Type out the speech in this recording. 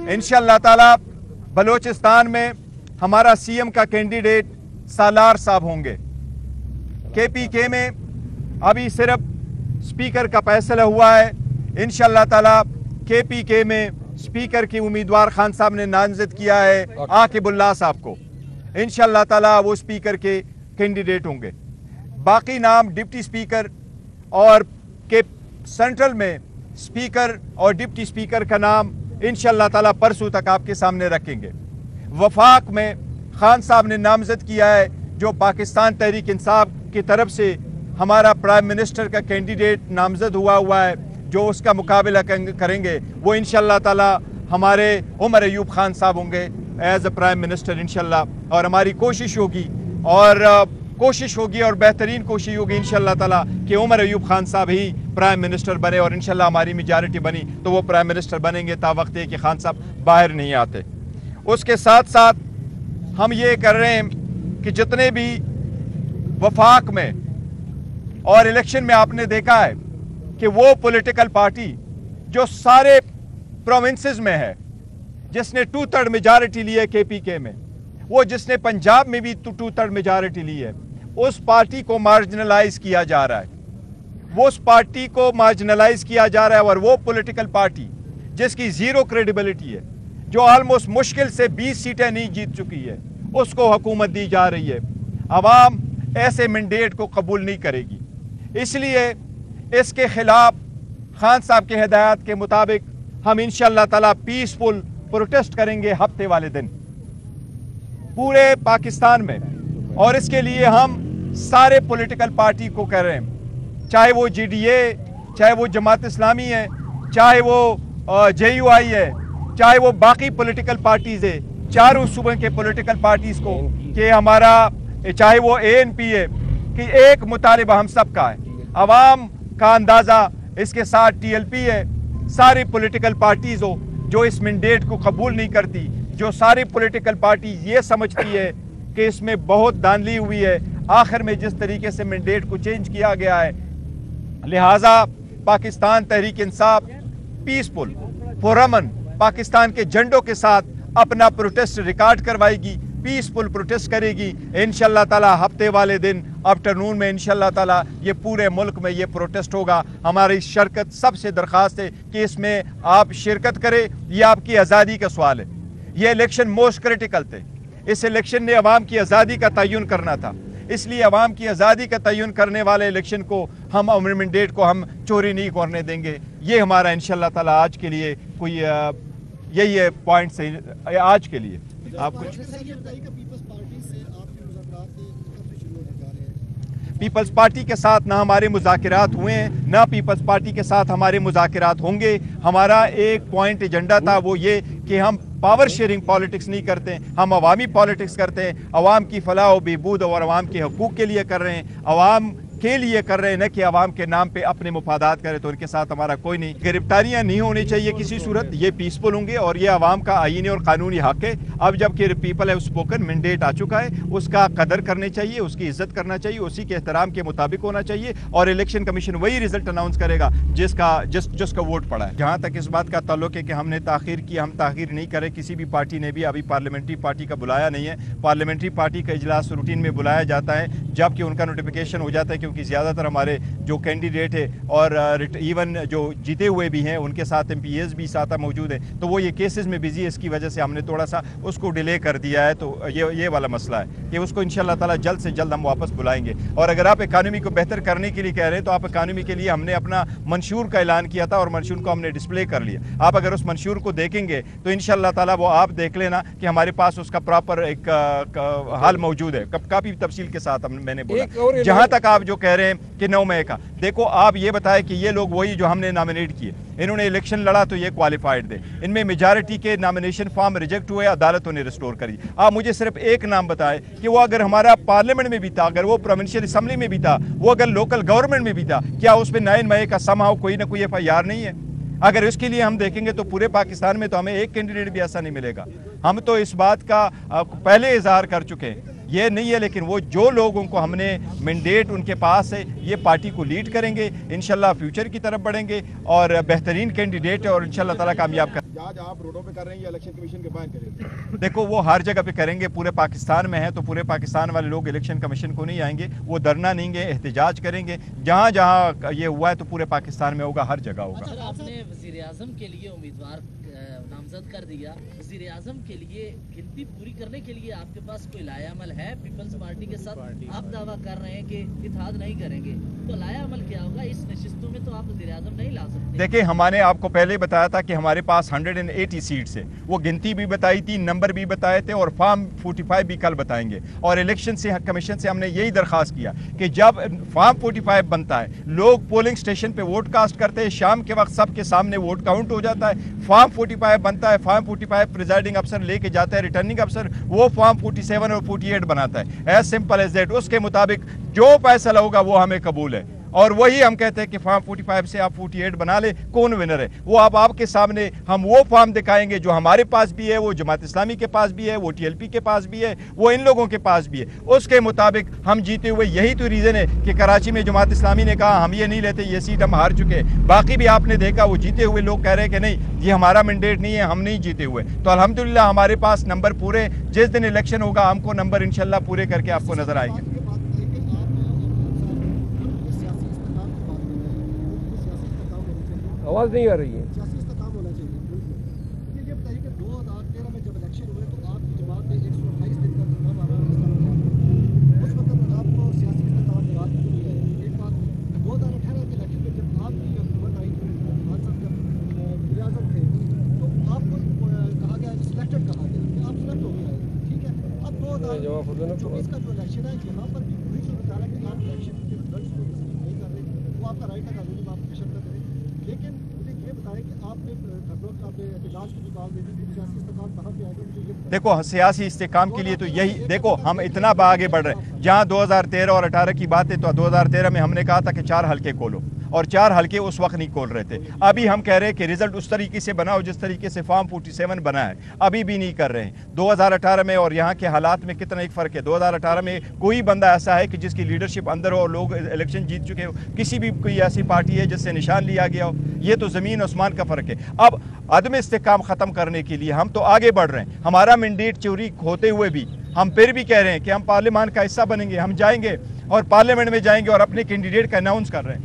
इंशाअल्लाह ताला बलोचिस्तान में हमारा सीएम का कैंडिडेट सालार साहब होंगे। केपीके में अभी सिर्फ स्पीकर का फैसला हुआ है। इंशाअल्लाह ताला केपीके में स्पीकर की उम्मीदवार खान साहब ने नामजद किया है आकिबुल्लाह साहब को। इंशाअल्लाह ताला वो स्पीकर के कैंडिडेट होंगे। बाकी नाम डिप्टी स्पीकर और के सेंट्रल में स्पीकर और डिप्टी स्पीकर का नाम इंशाअल्लाह ताला परसों तक आपके सामने रखेंगे। वफाक में खान साहब ने नामजद किया है, जो पाकिस्तान तहरीक इंसाफ की तरफ से हमारा प्राइम मिनिस्टर का कैंडिडेट नामजद हुआ है, जो उसका मुकाबला करेंगे वो इंशाअल्लाह ताला हमारे उमर अयूब खान साहब होंगे एज अ प्राइम मिनिस्टर इंशाअल्लाह। और हमारी कोशिश होगी और बेहतरीन कोशिश होगी इंशाअल्लाह ताला कि उमर अयूब खान साहब ही प्राइम मिनिस्टर बने, और इंशाअल्लाह हमारी मेजॉरिटी बनी तो वो प्राइम मिनिस्टर बनेंगे ता वक्त है कि खान साहब बाहर नहीं आते। उसके साथ साथ हम ये कर रहे हैं कि जितने भी वफाक में और इलेक्शन में आपने देखा है कि वो पॉलिटिकल पार्टी जो सारे प्रोविंसेस में है, जिसने 2/3 मेजॉरिटी ली है केपीके में, वो जिसने पंजाब में भी 2/3 मेजॉरिटी ली है, उस पार्टी को मार्जिनलाइज किया जा रहा है। वो उस पार्टी को मार्जिनलाइज किया जा रहा है और वो पॉलिटिकल पार्टी जिसकी ज़ीरो क्रेडिबिलिटी है, जो ऑलमोस्ट मुश्किल से 20 सीटें नहीं जीत चुकी है, उसको हुकूमत दी जा रही है। अवाम ऐसे मैंडेट को कबूल नहीं करेगी। इसलिए इसके खिलाफ खान साहब के हिदायत के मुताबिक हम इंशाअल्लाह ताला पीसफुल प्रोटेस्ट करेंगे हफ्ते वाले दिन पूरे पाकिस्तान में। और इसके लिए हम सारे पॉलिटिकल पार्टी को कह रहे हैं, चाहे वो जीडीए, चाहे वो जमात इस्लामी है, चाहे वो जेयूआई है, चाहे वो बाकी पॉलिटिकल पार्टीज है, चारों सूबे के पॉलिटिकल पार्टीज को, कि हमारा चाहे वो एएनपी है, कि एक मुतालिबा हम सब का है। अवाम का अंदाज़ा इसके साथ टीएलपी है, सारी पॉलिटिकल पार्टीज हो जो इस मैंडेट को कबूल नहीं करती, जो सारी पॉलिटिकल पार्टी ये समझती है कि इसमें बहुत धांधली हुई है, आखिर में जिस तरीके से मैंडेट को चेंज किया गया है। लिहाजा पाकिस्तान तहरीक इंसाफ पीसफुल पुरअमन पाकिस्तान के झंडों के साथ अपना प्रोटेस्ट रिकॉर्ड करवाएगी, पीसफुल प्रोटेस्ट करेगी। इंशाअल्लाह ताला हफ्ते वाले दिन आफ्टरनून में इंशाअल्लाह ताला ये पूरे मुल्क में ये प्रोटेस्ट होगा। हमारी शिरकत सबसे दरख्वास्त है कि इसमें आप शिरकत करें। ये आपकी आज़ादी का सवाल है। ये इलेक्शन मोस्ट क्रिटिकल थे। इस इलेक्शन ने अवाम की आज़ादी का तयन करना था, इसलिए अवाम की आज़ादी का तयन करने वाले इलेक्शन को हम मैंडेट को हम चोरी नहीं करने देंगे। ये हमारा इंशाअल्लाह ताला आज के लिए कोई यही है पॉइंट से आज के लिए। आप कुछ पीपल्स पार्टी के साथ ना हमारे मुज़ाकिरात हुए हैं, ना पीपल्स पार्टी के साथ हमारे मुज़ाकिरात होंगे। हमारा एक पॉइंट एजेंडा था, वो ये कि हम पावर शेयरिंग पॉलिटिक्स नहीं करते, हम अवामी पॉलिटिक्स करते हैं। अवाम की फलाह व बहबूद और अवाम के हकूक़ के लिए कर रहे हैं, अवाम के लिए कर रहे हैं, न कि अवाम के नाम पे अपने मुफादात करें। तो उनके साथ हमारा कोई नहीं, गिरफ्तारियां नहीं होनी चाहिए किसी सूरत। ये पीसफुल होंगे और ये अवाम का आईनी और कानूनी हक है। अब जबकि पीपल है स्पोकन मैंडेट आ चुका है, उसका कदर करनी चाहिए, उसकी इज्जत करना चाहिए, उसी के एहतराम के मुताबिक होना चाहिए। और इलेक्शन कमीशन वही रिजल्ट अनाउंस करेगा जिसका वोट पड़ा है। जहाँ तक इस बात का ताल्लुक है कि हमने ताखीर की, हम ताखीर नहीं करें। किसी भी पार्टी ने भी अभी पार्लियामेंट्री पार्टी का बुलाया नहीं है। पार्लियामेंट्री पार्टी का इजलास रूटीन में बुलाया जाता है जबकि उनका नोटिफिकेशन हो जाता है, क्योंकि ज़्यादातर हमारे जो कैंडिडेट है और इवन जो जीते हुए भी हैं उनके साथ एमपीएस भी साथ मौजूद है, तो वो ये केसेस में बिजी है। इसकी वजह से हमने थोड़ा सा उसको डिले कर दिया है। तो ये वाला मसला है कि उसको इंशाल्लाह ताला जल्द से जल्द हम वापस बुलाएंगे। और अगर आप इकानमी को बेहतर करने के लिए कह रहे हैं, तो आप इकानमी के लिए हमने अपना मंशूर का ऐलान किया था और मंशूर को हमने डिस्प्ले कर लिया। आप अगर उस मंशूर को देखेंगे तो इंशाल्लाह ताला वो आप देख लेना कि हमारे पास उसका प्रॉपर एक हाल मौजूद है, काफ़ी तफसील के साथ मैंने बोला। जहाँ तक आप जो कह रहे हैं कि 9 मई का, देखो आप ये बताएं कि ये लोग वही जो हमने नॉमिनेट किए, इन्होंने इलेक्शन लड़ा तो ये क्वालिफाइड थे। इनमें मेजॉरिटी के नॉमिनेशन फॉर्म रिजेक्ट हुए, अदालतों ने रिस्टोर करी। आप मुझे सिर्फ एक नाम बताएं कि वो अगर हमारा पार्लियामेंट में भी था, अगर वो प्रोविंशियल असम्बली में भी था, वो अगर लोकल गवर्नमेंट में भी था, क्या उसमें 9 मई का समाव कोई ना कोई FIR नहीं है? अगर इसके लिए हम देखेंगे तो पूरे पाकिस्तान में तो हमें एक कैंडिडेट भी ऐसा नहीं मिलेगा। हम तो इस बात का पहले इजहार कर चुके हैं, ये नहीं है। लेकिन वो जो लोगों को हमने मैंडेट उनके पास है, ये पार्टी को लीड करेंगे, इंशाल्लाह फ्यूचर की तरफ बढ़ेंगे और बेहतरीन कैंडिडेट है और इंशाल्लाह ताला कामयाब कर एहतजाज आप रोडों पे कर रहे हैं या इलेक्शन कमीशन के बाहर करेंगे? देखो वो हर जगह पे करेंगे, पूरे पाकिस्तान में है तो पूरे पाकिस्तान वाले लोग इलेक्शन कमीशन को नहीं आएंगे, वो धरना नहीं देंगे, एहतजाज करेंगे। जहाँ जहाँ ये हुआ है तो पूरे पाकिस्तान में होगा, हर जगह होगा। अच्छा, आपने वज़ीर आज़म के लिए उम्मीदवार नामजद कर दिया, वज़ीर आज़म के लिए गिनती पूरी करने के लिए आपके पास कोई लायामल है? पीपल्स पार्टी के साथ आप दावा कर रहे हैं कि इत्तेहाद नहीं करेंगे, तो लायामल क्या होगा? इस नशिस्तों में तो आप वज़ीर आज़म नहीं ला सकते। देखिए हमने आपको पहले बताया था कि हमारे पास 180 सीट्स है, वो गिनती भी बताई थी, नंबर भी बताए थे और फॉर्म 45 भी कल बताएंगे। और इलेक्शन से कमीशन से हमने यही दरख्वास्त किया कि जब फॉर्म 45 बनता है, लोग पोलिंग स्टेशन पे वोट कास्ट करते हैं, शाम के वक्त सबके सामने वोट काउंट हो जाता है, फॉर्म 45 बनता है, फॉर्म 45 प्रिजाइडिंग अफसर लेके जाता है, रिटर्निंग अफसर वो फॉर्म 47 और 48 बनाता है। As simple as that. उसके मुताबिक जो फैसला होगा वो हमें कबूल है, और वही हम कहते हैं कि फॉर्म 45 से आप 48 बना ले, कौन विनर है वो अब आपके सामने हम वो फॉर्म दिखाएंगे जो हमारे पास भी है, वो जमात इस्लामी के पास भी है, वो TLP के पास भी है, वो इन लोगों के पास भी है। उसके मुताबिक हम जीते हुए, यही तो रीज़न है कि कराची में जमात इस्लामी ने कहा हम ये नहीं लेते, ये सीट हम हार चुके हैं। बाकी भी आपने देखा वो जीते हुए लोग कह रहे हैं कि नहीं ये हमारा मैंडेट नहीं है, हम नहीं जीते हुए। तो अल्हम्दुलिल्लाह हमारे पास नंबर पूरे, जिस दिन इलेक्शन होगा हमको नंबर इंशाल्लाह पूरे करके आपको नजर आएंगे। आवाज़ नहीं आ रही है। सियासी इस्तेकाम होना चाहिए, बिल्कुल। ये बताइए कि 2013 में जब इलेक्शन हुए तो आपकी जमात ने 128 दिन का चुनाव उस वक्त आपको सियासी इस्तेकाम की बात नहीं है। एक बात 2018 के इलेक्शन में जब आपकी हुकूमत आई थी, खान साहब जब वज़ीर आज़म थे, तो आपको कहा गया, सिलेक्टेड कहा गया कि आप सिलेक्ट हो गए, ठीक है। अब 2024 का जो इलेक्शन है, यहाँ पर भी वही सूरत हाल है कि आप इलेक्शन के रिजल्ट को नहीं कर रहे, वो आपका राइट है, कानूनी आप बेशक करें, लेकिन मुझे ये बताएं कि आपने एहतजाज की बात दी थी, सियासी इस्तेकाम कहाँ पे आएगा, मुझे ये देखो सियासी इस्तेकाम के लिए तो यही, देखो हम इतना आगे बढ़ रहे हैं। जहाँ 2013 और 18 की बात है तो 2013 में हमने कहा था कि 4 हल्के खोलो, और 4 हल्के उस वक्त नहीं खोल रहे थे। अभी हम कह रहे हैं कि रिजल्ट उस तरीके से बनाओ जिस तरीके से फॉर्म 47 बना है, अभी भी नहीं कर रहे हैं। 2018 में और यहाँ के हालात में कितना एक फ़र्क है। 2018 में कोई बंदा ऐसा है कि जिसकी लीडरशिप अंदर हो और लोग इलेक्शन जीत चुके हो, किसी भी कोई ऐसी पार्टी है जिससे निशान लिया गया हो, ये तो ज़मीन आसमान का फ़र्क है। अब अदम इस्तेकाम ख़त्म करने के लिए हम तो आगे बढ़ रहे हैं। हमारा मैंडेट चोरी होते हुए भी हम फिर भी कह रहे हैं कि हम पार्लियामान का हिस्सा बनेंगे, हम जाएंगे और पार्लियामेंट में जाएंगे और अपने कैंडिडेट का अनाउंस कर रहे हैं।